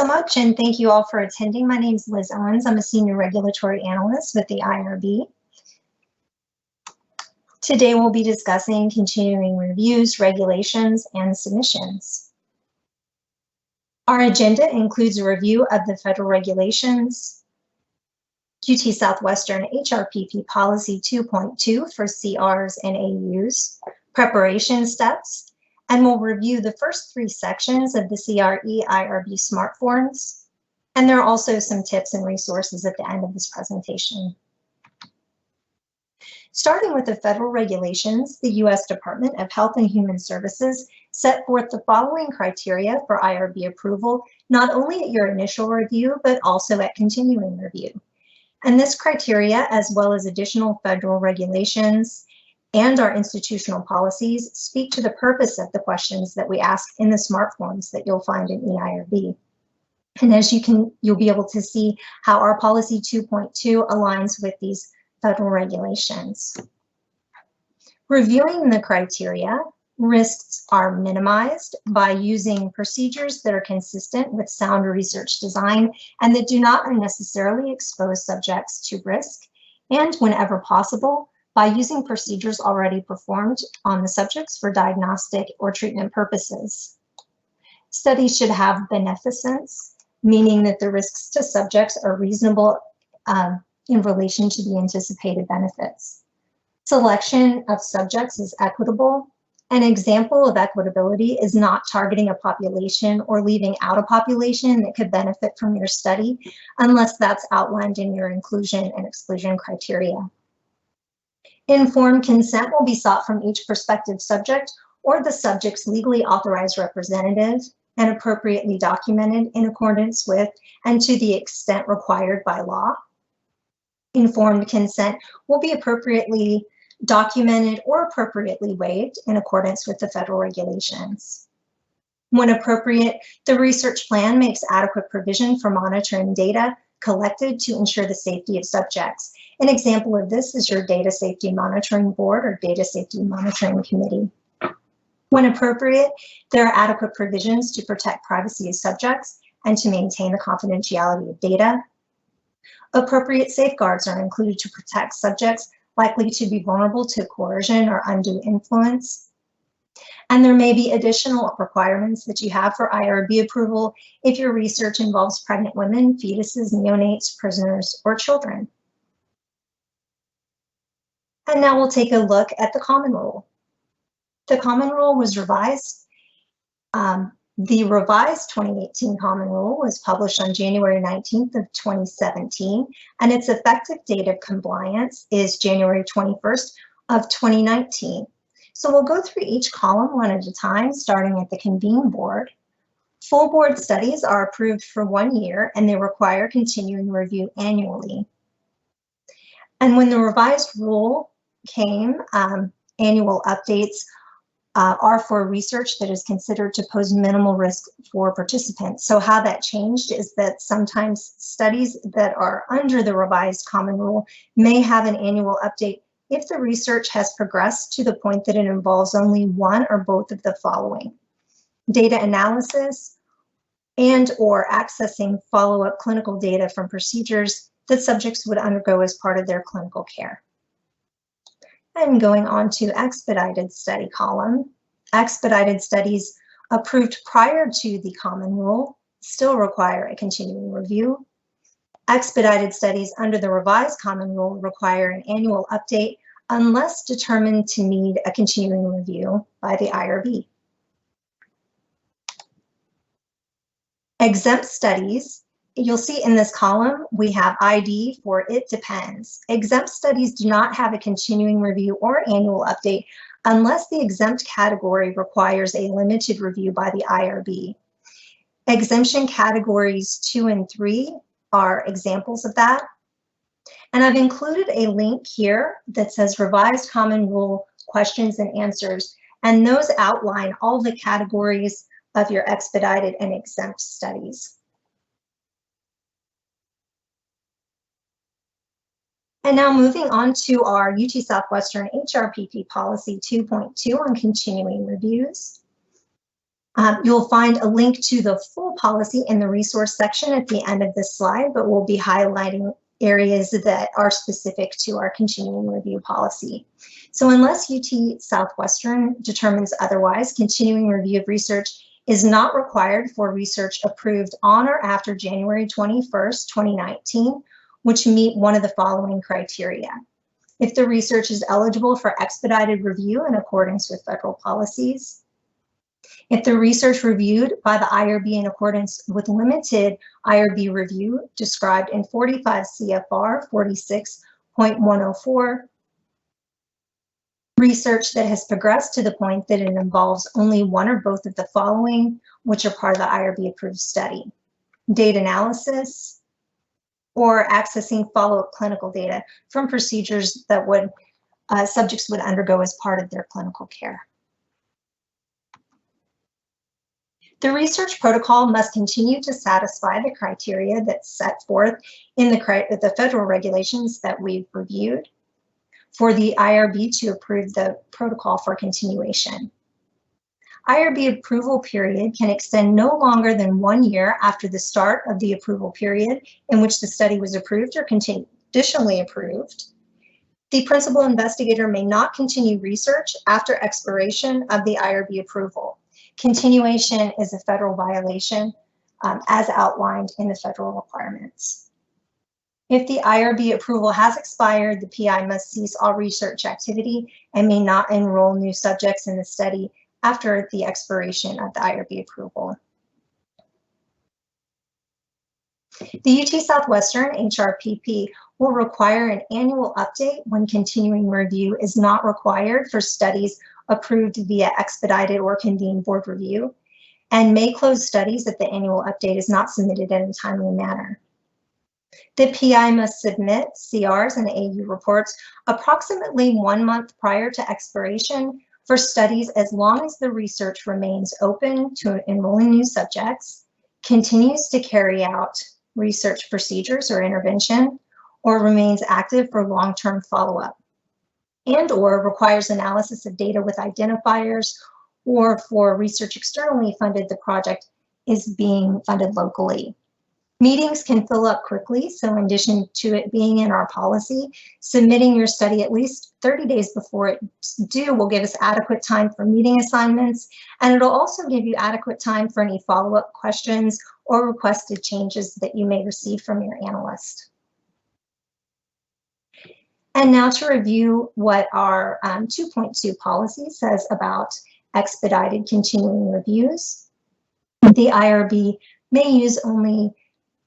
So much, and thank you all for attending. My name is Liz Owens. I'm a Senior Regulatory Analyst with the IRB. Today we'll be discussing continuing reviews, regulations, and submissions. Our agenda includes a review of the federal regulations, UT Southwestern HRPP Policy 2.2 for CRs and AUs, preparation steps, and we'll review the first 3 sections of the CRE IRB Smart Forms. And there are also some tips and resources at the end of this presentation. Starting with the federal regulations, the U.S. Department of Health and Human Services set forth the following criteria for IRB approval, not only at your initial review, but also at continuing review. And this criteria, as well as additional federal regulations and our institutional policies, speak to the purpose of the questions that we ask in the Smart Forms that you'll find in eIRB. And as you'll be able to see how our Policy 2.2 aligns with these federal regulations. Reviewing the criteria, risks are minimized by using procedures that are consistent with sound research design and that do not unnecessarily expose subjects to risk, and whenever possible, by using procedures already performed on the subjects for diagnostic or treatment purposes. Studies should have beneficence, meaning that the risks to subjects are reasonable in relation to the anticipated benefits. Selection of subjects is equitable. An example of equitability is not targeting a population or leaving out a population that could benefit from your study unless that's outlined in your inclusion and exclusion criteria. Informed consent will be sought from each prospective subject or the subject's legally authorized representative and appropriately documented in accordance with and to the extent required by law. Informed consent will be appropriately documented or appropriately waived in accordance with the federal regulations. When appropriate, the research plan makes adequate provision for monitoring data collected to ensure the safety of subjects. An example of this is your Data Safety Monitoring Board or Data Safety Monitoring Committee. When appropriate, there are adequate provisions to protect privacy of subjects and to maintain the confidentiality of data. Appropriate safeguards are included to protect subjects likely to be vulnerable to coercion or undue influence. And there may be additional requirements that you have for IRB approval if your research involves pregnant women, fetuses, neonates, prisoners, or children. And now we'll take a look at the Common Rule. The Common Rule was revised. The revised 2018 Common Rule was published on January 19th of 2017, and its effective date of compliance is January 21st of 2019. So we'll go through each column one at a time, starting at the Convene Board. Full board studies are approved for 1 year, and they require continuing review annually. And when the revised rule came, annual updates are for research that is considered to pose minimal risk for participants. So how that changed is that sometimes studies that are under the revised Common Rule may have an annual update if the research has progressed to the point that it involves only one or both of the following: data analysis and or accessing follow-up clinical data from procedures that subjects would undergo as part of their clinical care. And going on to expedited study column, expedited studies approved prior to the Common Rule still require a continuing review. Expedited studies under the revised Common Rule require an annual update unless determined to need a continuing review by the IRB. Exempt studies, you'll see in this column, we have ID for it depends. Exempt studies do not have a continuing review or annual update unless the exempt category requires a limited review by the IRB. Exemption categories 2 and 3 are examples of that. And I've included a link here that says Revised Common Rule Questions and Answers, and those outline all the categories of your expedited and exempt studies. And now moving on to our UT Southwestern HRPP Policy 2.2 on continuing reviews. You'll find a link to the full policy in the resource section at the end of this slide, but we'll be highlighting areas that are specific to our continuing review policy. So unless UT Southwestern determines otherwise, continuing review of research is not required for research approved on or after January 21st, 2019, which meet one of the following criteria. If the research is eligible for expedited review in accordance with federal policies, if the research reviewed by the IRB in accordance with limited IRB review described in 45 CFR 46.104, research that has progressed to the point that it involves only one or both of the following, which are part of the IRB approved study: data analysis, or accessing follow-up clinical data from procedures that subjects would undergo as part of their clinical care. The research protocol must continue to satisfy the criteria that's set forth in the federal regulations that we've reviewed for the IRB to approve the protocol for continuation. IRB approval period can extend no longer than 1 year after the start of the approval period in which the study was approved or conditionally approved. The principal investigator may not continue research after expiration of the IRB approval. Continuation is a federal violation as outlined in the federal requirements. If the IRB approval has expired, the PI must cease all research activity and may not enroll new subjects in the study after the expiration of the IRB approval. The UT Southwestern HRPP will require an annual update when continuing review is not required for studies approved via expedited or convened board review, and may close studies if the annual update is not submitted in a timely manner. The PI must submit CRs and AU reports approximately 1 month prior to expiration for studies as long as the research remains open to enrolling new subjects, continues to carry out research procedures or intervention, or remains active for long-term follow-up, and/or requires analysis of data with identifiers, or for research externally funded, the project is being funded locally. Meetings can fill up quickly, so in addition to it being in our policy, submitting your study at least 30 days before it's due will give us adequate time for meeting assignments, and it'll also give you adequate time for any follow-up questions or requested changes that you may receive from your analyst. And now to review what our 2.2 policy says about expedited continuing reviews. The IRB may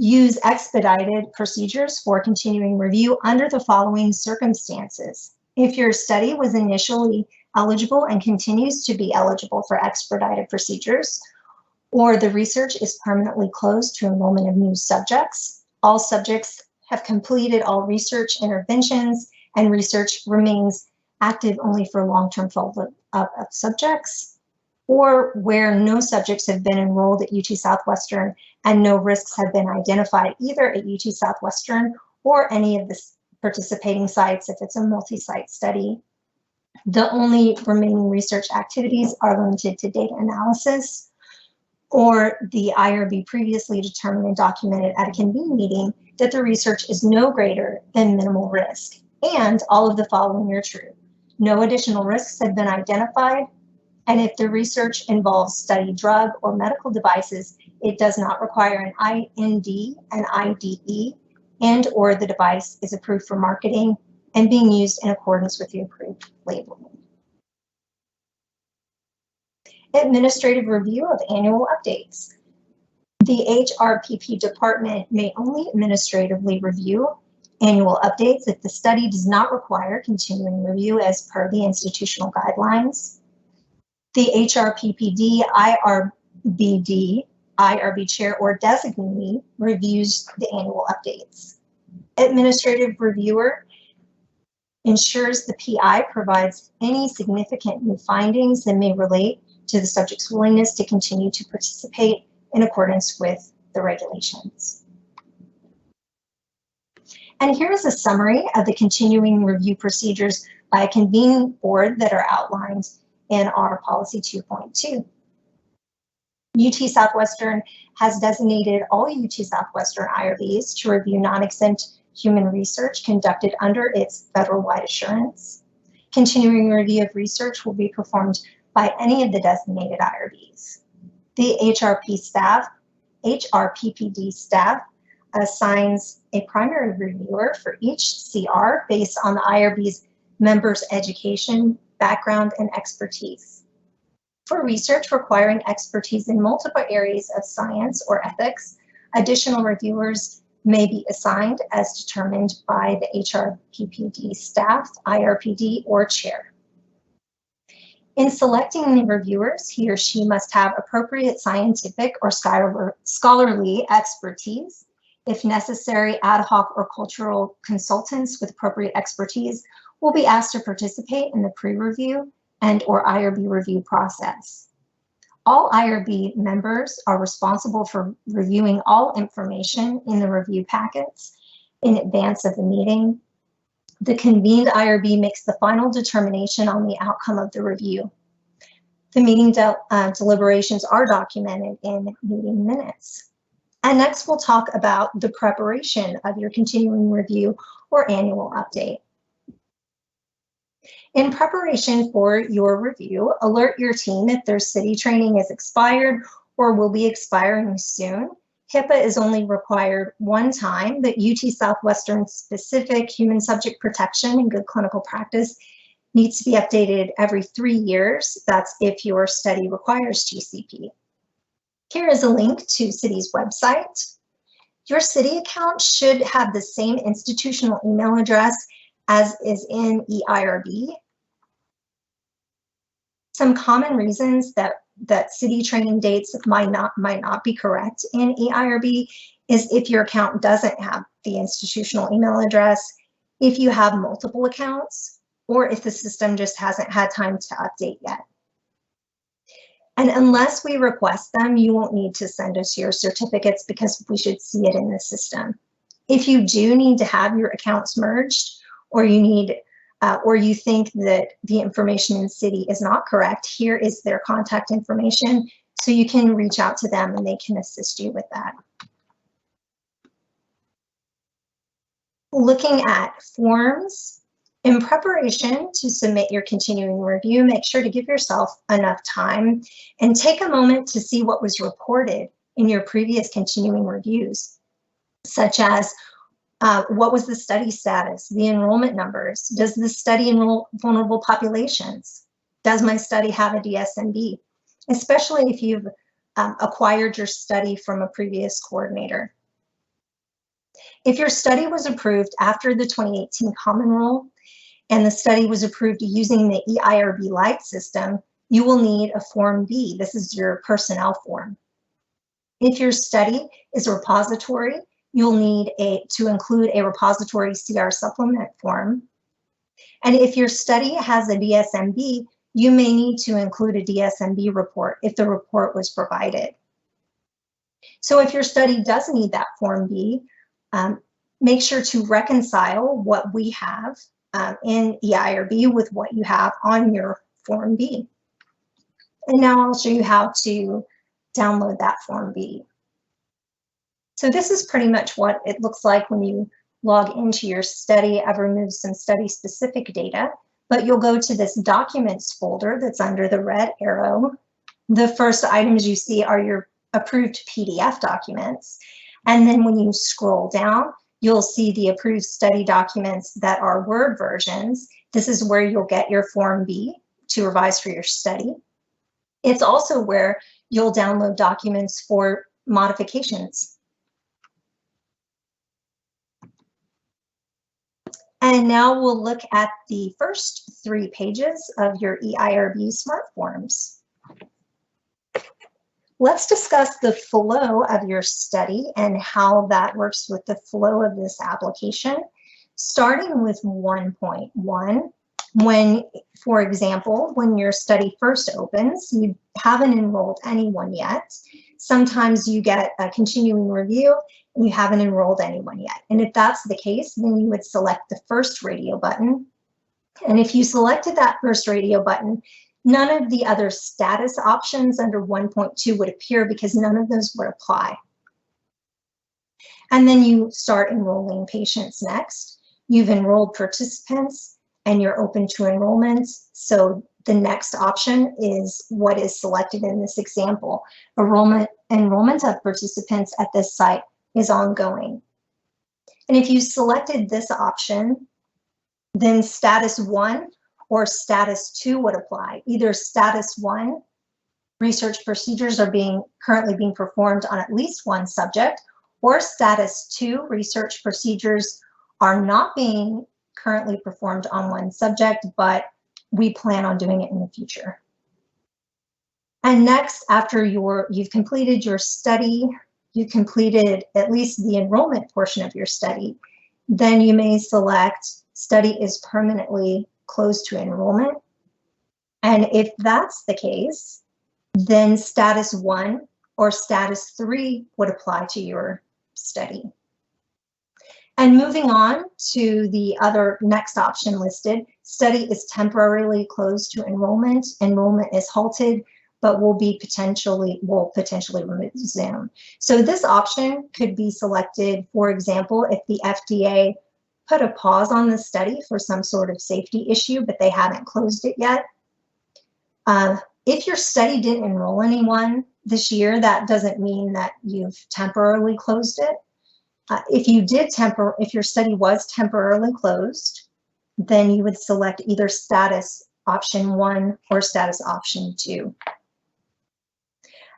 use expedited procedures for continuing review under the following circumstances. If your study was initially eligible and continues to be eligible for expedited procedures, or the research is permanently closed to enrollment of new subjects, all subjects have completed all research interventions, and research remains active only for long-term follow-up of subjects, or where no subjects have been enrolled at UT Southwestern and no risks have been identified either at UT Southwestern or any of the participating sites if it's a multi-site study. The only remaining research activities are limited to data analysis, or the IRB previously determined and documented at a convened meeting that the research is no greater than minimal risk, and all of the following are true. No additional risks have been identified, and if the research involves study drug or medical devices, it does not require an IND, an IDE, and/or the device is approved for marketing and being used in accordance with the approved labeling. Administrative review of annual updates. The HRPP department may only administratively review annual updates if the study does not require continuing review as per the institutional guidelines. The HRPPD, IRBD, IRB chair or designee reviews the annual updates. Administrative reviewer ensures the PI provides any significant new findings that may relate to the subject's willingness to continue to participate in accordance with the regulations. And here's a summary of the continuing review procedures by a convening board that are outlined in our policy 2.2. UT Southwestern has designated all UT Southwestern IRBs to review non-exempt human research conducted under its federal-wide assurance. Continuing review of research will be performed by any of the designated IRBs. The HRPPD staff assigns a primary reviewer for each CR based on the IRB's members' education, background, and expertise. For research requiring expertise in multiple areas of science or ethics, additional reviewers may be assigned as determined by the HRPPD staff, IRPD, or chair. In selecting the reviewers, he or she must have appropriate scientific or scholarly expertise. If necessary, ad hoc or cultural consultants with appropriate expertise will be asked to participate in the pre-review and or IRB review process. All IRB members are responsible for reviewing all information in the review packets in advance of the meeting. The convened IRB makes the final determination on the outcome of the review. The meeting deliberations are documented in meeting minutes. And next we'll talk about the preparation of your continuing review or annual update. In preparation for your review, alert your team if their city training is expired or will be expiring soon. HIPAA is only required one time, but UT Southwestern specific human subject protection and good clinical practice needs to be updated every 3 years. That's if your study requires GCP. Here is a link to City's website. Your city account should have the same institutional email address as is in eIRB. Some common reasons that city training dates might not be correct in eIRB is if your account doesn't have the institutional email address, if you have multiple accounts, or if the system just hasn't had time to update yet. And unless we request them, you won't need to send us your certificates because we should see it in the system. If you do need to have your accounts merged, or you need or you think that the information in City is not correct, here is their contact information, so you can reach out to them and they can assist you with that. Looking at forms, in preparation to submit your continuing review, make sure to give yourself enough time and take a moment to see what was reported in your previous continuing reviews, such as what was the study status, the enrollment numbers? Does the study enroll vulnerable populations? Does my study have a DSMB? Especially if you've acquired your study from a previous coordinator. If your study was approved after the 2018 Common Rule and the study was approved using the eIRB Lite system, you will need a Form B. This is your personnel form. If your study is a repository, you'll need to include a repository CR supplement form. And if your study has a DSMB, you may need to include a DSMB report if the report was provided. So if your study does need that Form B, make sure to reconcile what we have in eIRB with what you have on your Form B. And now I'll show you how to download that Form B. So this is pretty much what it looks like when you log into your study. I've removed some study-specific data, but you'll go to this Documents folder that's under the red arrow. The first items you see are your approved PDF documents. And then when you scroll down, you'll see the approved study documents that are Word versions. This is where you'll get your Form B to revise for your study. It's also where you'll download documents for modifications. And now we'll look at the first 3 pages of your eIRB Smart Forms. Let's discuss the flow of your study and how that works with the flow of this application, starting with 1.1. When, for example, when your study first opens, you haven't enrolled anyone yet. Sometimes you get a continuing review and you haven't enrolled anyone yet. And if that's the case, then you would select the first radio button. And if you selected that first radio button, None of the other status options under 1.2 would appear because none of those would apply. And then you start enrolling patients next. You've enrolled participants and you're open to enrollments. So the next option is what is selected in this example. Enrollment of participants at this site is ongoing. And if you selected this option, then status 1 or status 2 would apply. Either status 1, research procedures are currently being performed on at least one subject, or status 2, research procedures are not being currently performed on one subject, but we plan on doing it in the future. And next, after you've completed your study, you completed at least the enrollment portion of your study, then you may select study is permanently closed to enrollment. And if that's the case, then status 1 or status 3 would apply to your study. And moving on to the other next option listed, study is temporarily closed to enrollment. Enrollment is halted, but will potentially resume. So this option could be selected, for example, if the FDA put a pause on the study for some sort of safety issue, but they haven't closed it yet. If your study didn't enroll anyone this year, that doesn't mean that you've temporarily closed it. If your study was temporarily closed, then you would select either status option 1 or status option 2.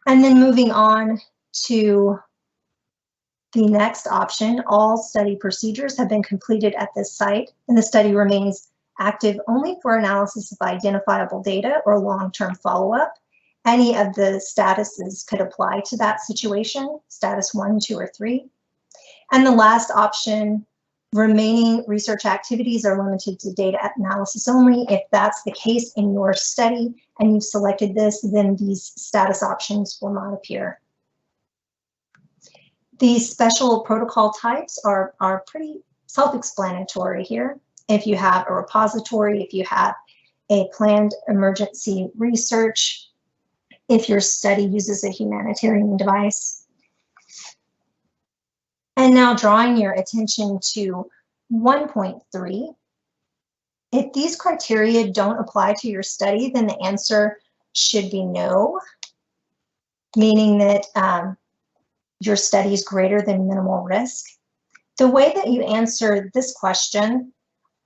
And then moving on to the next option, all study procedures have been completed at this site, and the study remains active only for analysis of identifiable data or long-term follow-up. Any of the statuses could apply to that situation, status 1, 2, or 3. And the last option, remaining research activities are limited to data analysis only. If that's the case in your study and you've selected this, then these status options will not appear. These special protocol types are pretty self-explanatory here. If you have a repository, if you have a planned emergency research, if your study uses a humanitarian device. And now drawing your attention to 1.3. If these criteria don't apply to your study, then the answer should be no, meaning that your study is greater than minimal risk. The way that you answer this question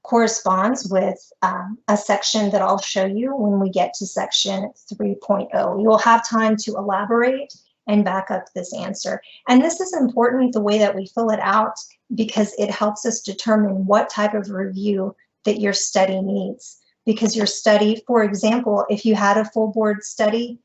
corresponds with a section that I'll show you when we get to section 3.0. You'll have time to elaborate and back up this answer. And this is important, the way that we fill it out, because it helps us determine what type of review that your study needs. Because your study, for example, if you had a full board study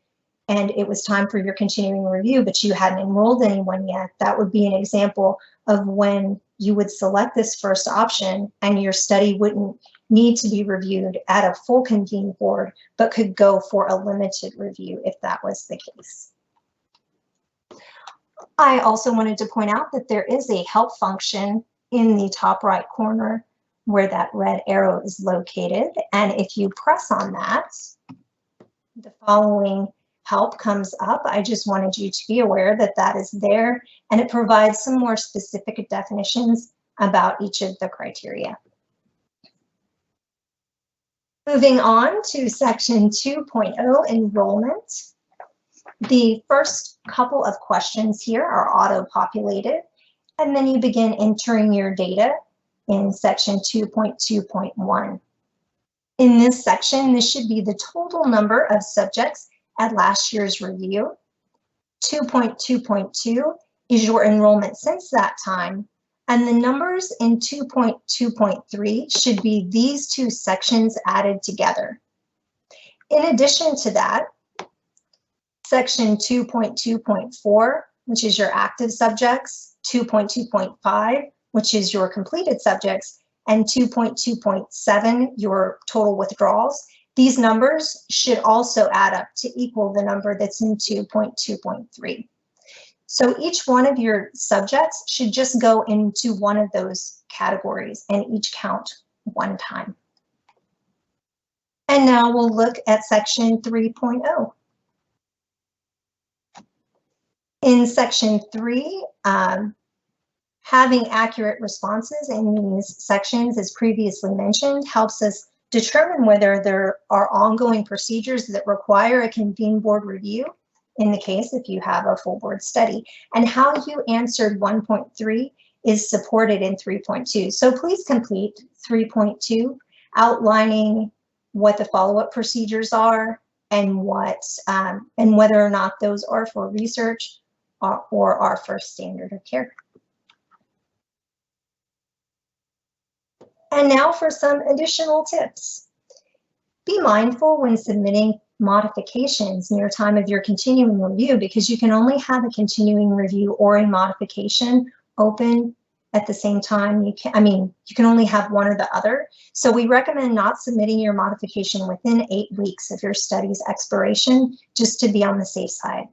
and it was time for your continuing review, but you hadn't enrolled anyone yet, that would be an example of when you would select this first option and your study wouldn't need to be reviewed at a full convened board, but could go for a limited review if that was the case. I also wanted to point out that there is a help function in the top right corner where that red arrow is located. And if you press on that, the following help comes up. I just wanted you to be aware that that is there, and it provides some more specific definitions about each of the criteria. Moving on to section 2.0, enrollment. The first couple of questions here are auto-populated, and then you begin entering your data in section 2.2.1. In this section, this should be the total number of subjects at last year's review. 2.2.2 is your enrollment since that time, and the numbers in 2.2.3 should be these two sections added together. In addition to that, section 2.2.4, which is your active subjects, 2.2.5, which is your completed subjects, and 2.2.7, your total withdrawals. These numbers should also add up to equal the number that's in 2.2.3. So each one of your subjects should just go into one of those categories and each count one time. And now we'll look at section 3.0. In section 3, having accurate responses in these sections, as previously mentioned, helps us determine whether there are ongoing procedures that require a convened board review, in the case if you have a full board study, and how you answered 1.3 is supported in 3.2. So please complete 3.2, outlining what the follow-up procedures are and whether or not those are for research or are for standard of care. And now for some additional tips. Be mindful when submitting modifications near time of your continuing review, because you can only have a continuing review or a modification open at the same time. You can only have one or the other. So we recommend not submitting your modification within 8 weeks of your study's expiration, just to be on the safe side.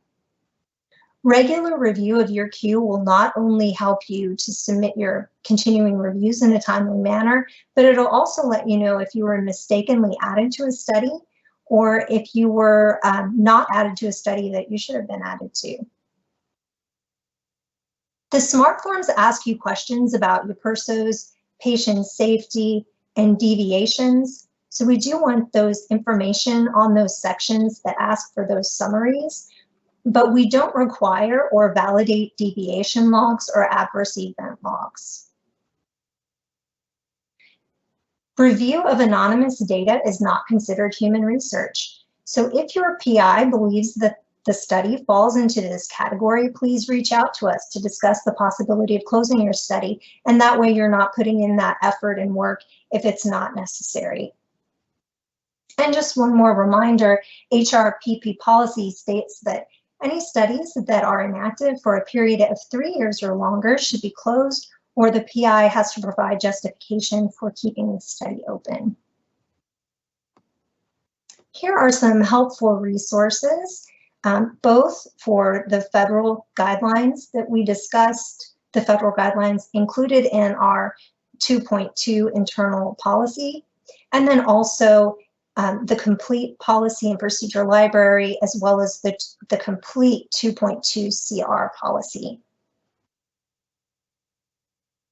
Regular review of your queue will not only help you to submit your continuing reviews in a timely manner, but it'll also let you know if you were mistakenly added to a study or if you were not added to a study that you should have been added to. The SMART forms ask you questions about your PERSOs, patient safety, and deviations. So we do want those information on those sections that ask for those summaries, but we don't require or validate deviation logs or adverse event logs. Review of anonymous data is not considered human research. So if your PI believes that the study falls into this category, please reach out to us to discuss the possibility of closing your study, and that way you're not putting in that effort and work if it's not necessary. And just one more reminder, HRPP policy states that any studies that are inactive for a period of 3 years or longer should be closed, or the PI has to provide justification for keeping the study open. Here are some helpful resources, both for the federal guidelines that we discussed, the federal guidelines included in our 2.2 internal policy, and then also the complete policy and procedure library, as well as the complete 2.2 CR policy.